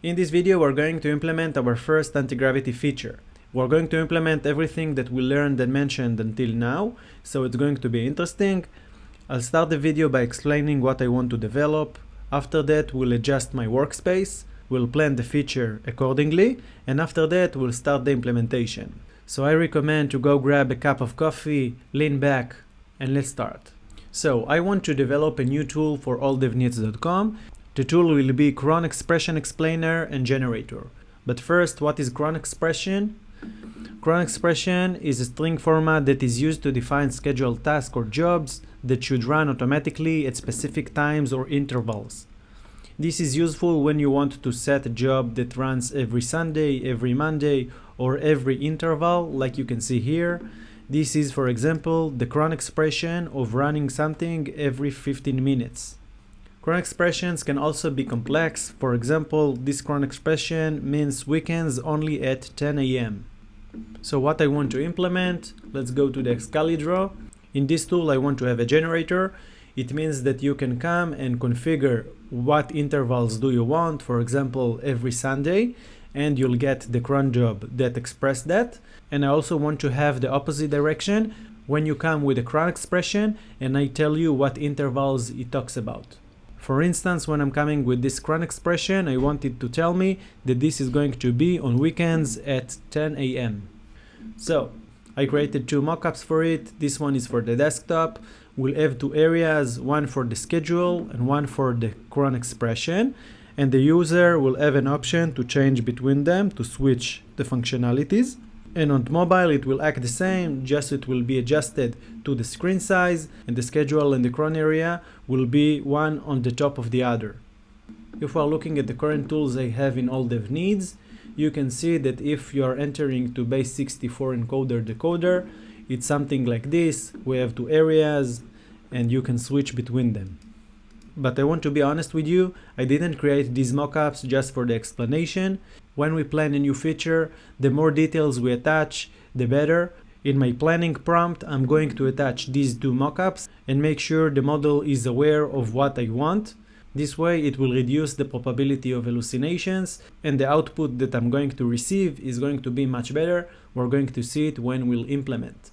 In this video, we're going to implement our first anti-gravity feature. We're going to implement everything that we learned and mentioned until now, so it's going to be interesting. I'll start the video by explaining what I want to develop. After that, we'll adjust my workspace, we'll plan the feature accordingly, and after that, we'll start the implementation. So I recommend to go grab a cup of coffee, lean back, and let's start. So I want to develop a new tool for alldevneeds.com. The tool will be Cron Expression Explainer and Generator. But first, what is Cron Expression? Cron Expression is a string format that is used to define scheduled tasks or jobs that should run automatically at specific times or intervals. This is useful when you want to set a job that runs every Sunday, every Monday, or every interval, like you can see here. This is, for example, the Cron expression of running something every 15 minutes. Cron expressions can also be complex. For example, this Cron expression means weekends only at 10 a.m. So what I want to implement, let's go to the Excalibur. In this tool, I want to have a generator. It means that you can come and configure what intervals do you want, for example, every Sunday, and you'll get the cron job that express that. And I also want to have the opposite direction when you come with a cron expression and I tell you what intervals it talks about. For instance, when I'm coming with this cron expression, I want it to tell me that this is going to be on weekends at 10 a.m. So I created two mockups for it. This one is for the desktop. We'll have two areas, one for the schedule and one for the cron expression. And the user will have an option to change between them to switch the functionalities. And on mobile it will act the same, just it will be adjusted to the screen size, and the schedule and the cron area will be one on the top of the other. If we are looking at the current tools I have in alldevneeds, you can see that if you are entering to base 64 encoder decoder, it's something like this. We have two areas and you can switch between them. But I want to be honest with you, I didn't create these mockups just for the explanation. When we plan a new feature, the more details we attach, the better. In my planning prompt, I'm going to attach these two mockups and make sure the model is aware of what I want. This way it will reduce the probability of hallucinations, and the output that I'm going to receive is going to be much better. We're going to see it when we'll implement.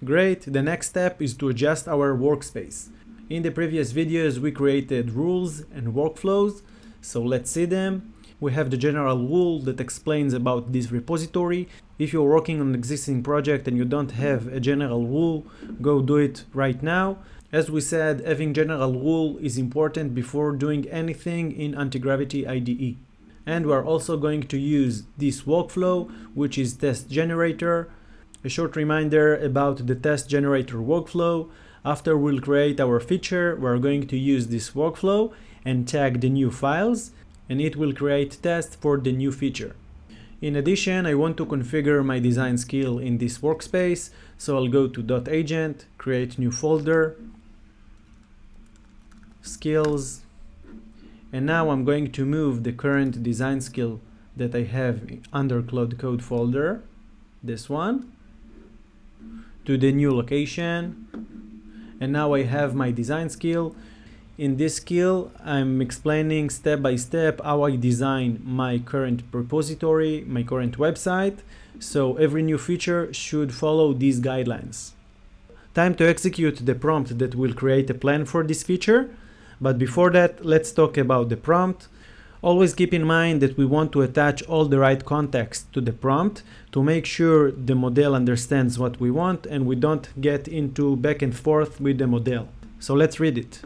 Great, the next step is to adjust our workspace. In the previous videos we created rules and workflows, so let's see them. We have the general rule that explains about this repository. If you're working on an existing project and you don't have a general rule, go do it right now. As we said, having general rule is important before doing anything in Anti-Gravity IDE. And we're also going to use this workflow, which is test generator. A short reminder about the test generator workflow. After we'll create our feature, we're going to use this workflow and tag the new files, and it will create tests for the new feature. In addition, I want to configure my design skill in this workspace, so I'll go to .agent, create new folder, skills, and now I'm going to move the current design skill that I have under Cloud Code folder, this one, to the new location. And now I have my design skill. In this skill, I'm explaining step by step how I design my current repository, my current website. So every new feature should follow these guidelines. Time to execute the prompt that will create a plan for this feature. But before that, let's talk about the prompt. Always keep in mind that we want to attach all the right context to the prompt to make sure the model understands what we want and we don't get into back and forth with the model. So let's read it.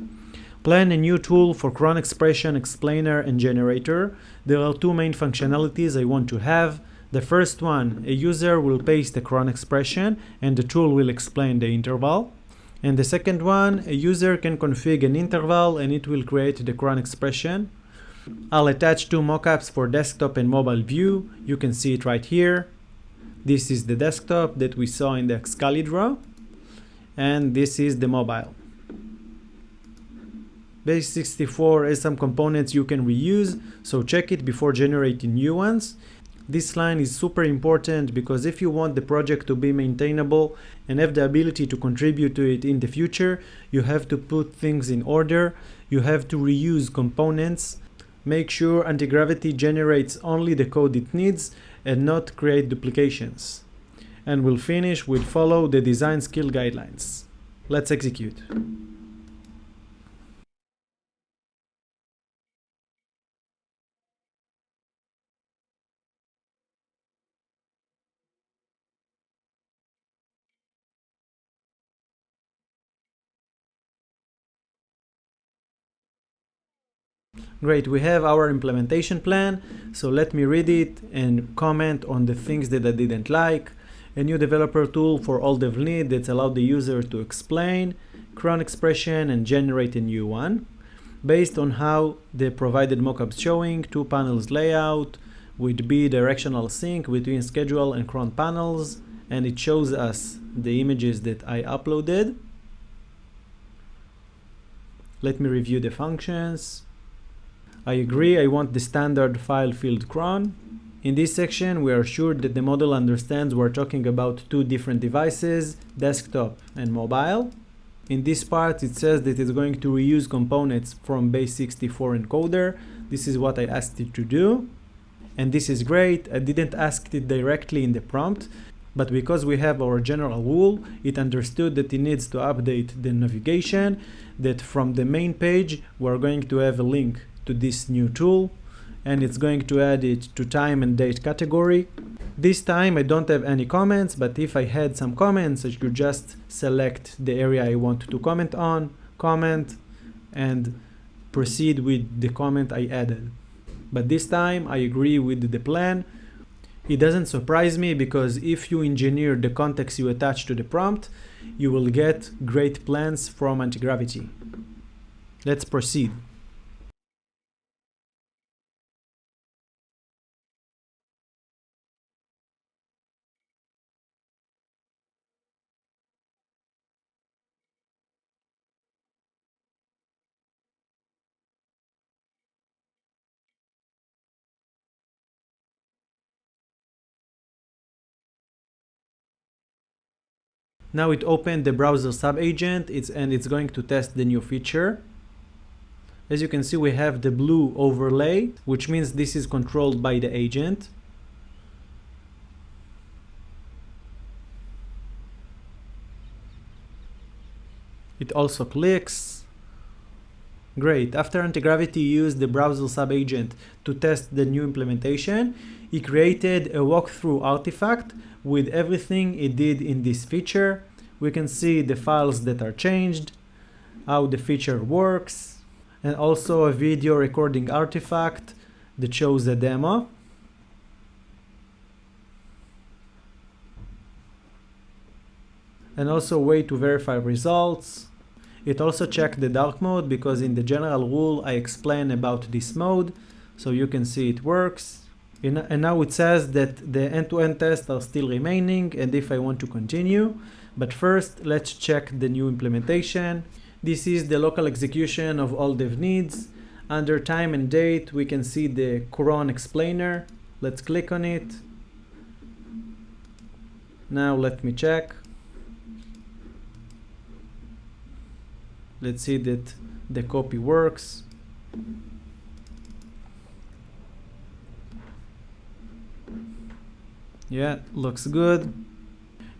Plan a new tool for Cron Expression Explainer and Generator. There are two main functionalities I want to have. The first one, a user will paste a Cron expression and the tool will explain the interval. And the second one, a user can configure an interval and it will create the Cron expression. I'll attach two mockups for desktop and mobile view. You can see it right here. This is the desktop that we saw in the Excalibur, and this is the mobile. Base 64 has some components you can reuse, so check it before generating new ones. This line is super important because if you want the project to be maintainable and have the ability to contribute to it in the future, you have to put things in order. You have to reuse components. Make sure anti-gravity generates only the code it needs and not create duplications. And we'll finish with follow the design skill guidelines. Let's execute. Great, we have our implementation plan, so let me read it and comment on the things that I didn't like. A new developer tool for all dev need that allowed the user to explain Cron expression and generate a new one. Based on how the provided mockups showing, 2 panels layout with bi-directional sync between schedule and Cron panels, and it shows us the images that I uploaded. Let me review the functions. I agree, I want the standard file field cron. In this section, we are sure that the model understands we're talking about 2 different devices, desktop and mobile. In this part, it says that it's going to reuse components from base64 encoder. This is what I asked it to do. And this is great. I didn't ask it directly in the prompt, but because we have our general rule, it understood that it needs to update the navigation, that from the main page, we're going to have a link to this new tool, and it's going to add it to time and date category. This time I don't have any comments, but if I had some comments, I could just select the area I want to comment on, comment, and proceed with the comment I added. But this time I agree with the plan. It doesn't surprise me, because if you engineer the context you attach to the prompt, you will get great plans from anti-gravity. Let's proceed. Now it opened the browser sub-agent, and it's going to test the new feature. As you can see, we have the blue overlay, which means this is controlled by the agent. It also clicks. Great. After anti-gravity used the browser sub-agent to test the new implementation, he created a walkthrough artifact with everything it did in this feature. We can see the files that are changed, how the feature works, and also a video recording artifact that shows a demo. And also a way to verify results. It also checked the dark mode, because in the general rule I explain about this mode, so you can see it works. And now it says that the end-to-end tests are still remaining, and if I want to continue. But first, let's check the new implementation. This is the local execution of all dev needs. Under time and date, we can see the Cron explainer. Let's click on it. Now let me check. Let's see that the copy works. Yeah, looks good.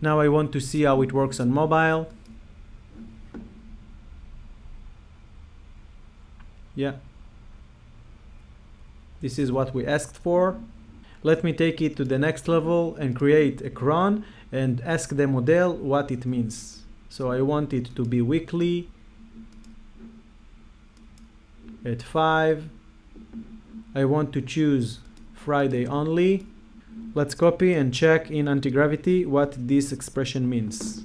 Now I want to see how it works on mobile. Yeah. This is what we asked for. Let me take it to the next level and create a cron and ask the model what it means. So I want it to be weekly at 5. I want to choose Friday only. Let's copy and check in anti-gravity what this expression means.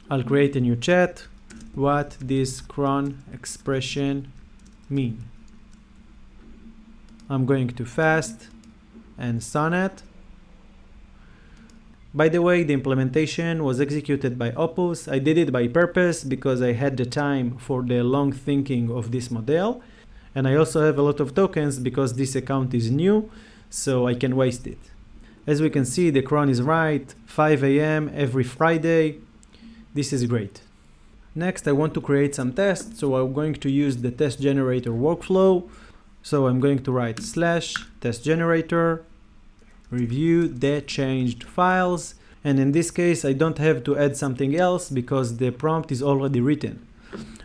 I'll create a new chat. What this cron expression mean? I'm going to fast and sonnet. By the way, the implementation was executed by Opus. I did it by purpose because I had the time for the long thinking of this model. And I also have a lot of tokens because this account is new, so I can waste it. As we can see, the cron is right, 5 a.m. every Friday. This is great. Next, I want to create some tests, so I'm going to use the test generator workflow. So I'm going to write /test generator, review the changed files, and in this case I don't have to add something else because the prompt is already written.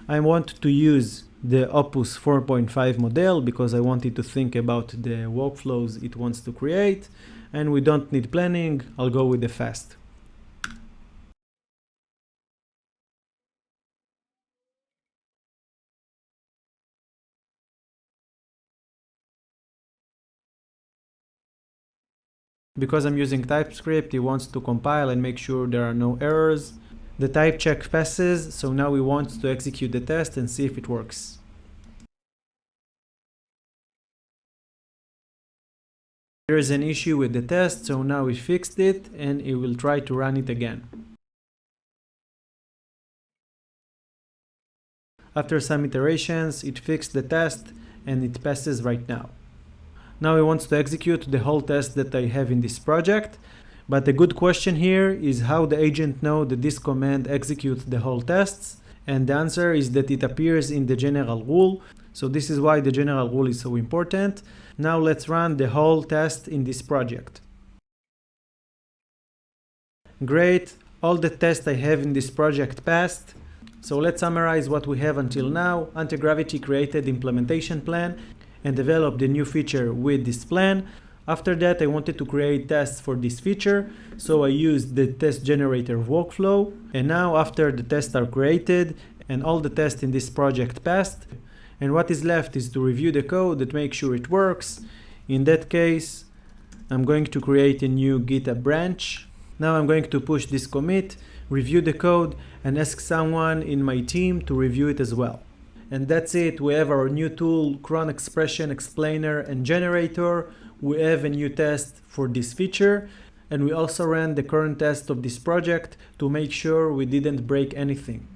I want to use the Opus 4.5 model because I wanted to think about the workflows it wants to create, and we don't need planning. I'll go with the fast. Because I'm using TypeScript, it wants to compile and make sure there are no errors. The type check passes, so now we want to execute the test and see if it works. There is an issue with the test, so now we fixed it and it will try to run it again. After some iterations, it fixed the test and it passes right now. Now it wants to execute the whole test that I have in this project. But the good question here is how the agent knows that this command executes the whole tests. And the answer is that it appears in the general rule. So this is why the general rule is so important. Now let's run the whole test in this project. Great, all the tests I have in this project passed. So let's summarize what we have until now. Anti-gravity created implementation plan and developed a new feature with this plan. After that, I wanted to create tests for this feature, so I used the test generator workflow. And now after the tests are created and all the tests in this project passed, and what is left is to review the code that makes sure it works. In that case, I'm going to create a new GitHub branch. Now I'm going to push this commit, review the code, and ask someone in my team to review it as well. And that's it. We have our new tool, Cron Expression Explainer and Generator. We have a new test for this feature. And we also ran the current test of this project to make sure we didn't break anything.